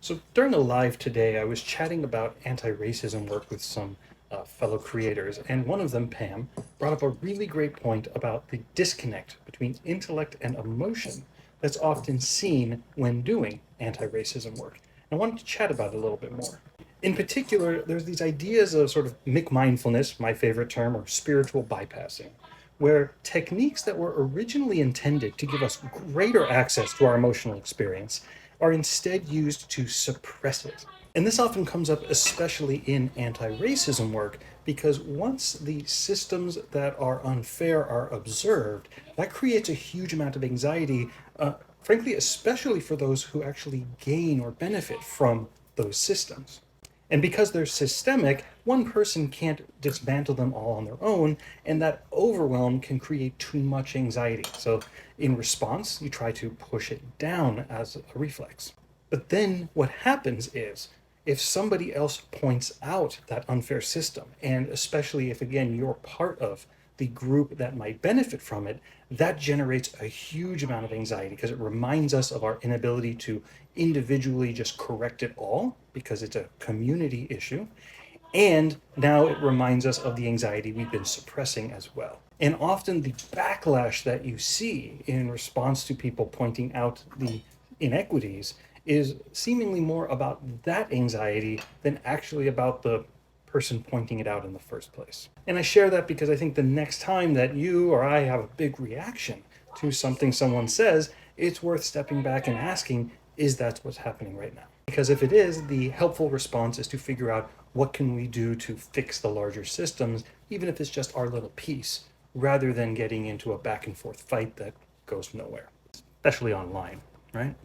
So during a live today, I was chatting about anti-racism work with some fellow creators, and one of them, Pam, brought up a really great point about the disconnect between intellect and emotion that's often seen when doing anti-racism work. I wanted to chat about it a little bit more. In particular, there's these ideas of sort of McMindfulness, my favorite term, or spiritual bypassing, where techniques that were originally intended to give us greater access to our emotional experience are instead used to suppress it. And this often comes up especially in anti-racism work because once the systems that are unfair are observed, that creates a huge amount of anxiety, frankly, especially for those who actually gain or benefit from those systems. And because they're systemic, one person can't dismantle them all on their own, and that overwhelm can create too much anxiety. So, in response, you try to push it down as a reflex. But then what happens is, if somebody else points out that unfair system, and especially if, again, you're part of the group that might benefit from it, that generates a huge amount of anxiety because it reminds us of our inability to individually just correct it all because it's a community issue. And now it reminds us of the anxiety we've been suppressing as well. And often the backlash that you see in response to people pointing out the inequities is seemingly more about that anxiety than actually about the person pointing it out in the first place. And I share that because I think the next time that you or I have a big reaction to something someone says, it's worth stepping back and asking, is that what's happening right now? Because if it is, the helpful response is to figure out what can we do to fix the larger systems, even if it's just our little piece, rather than getting into a back and forth fight that goes nowhere, especially online, right?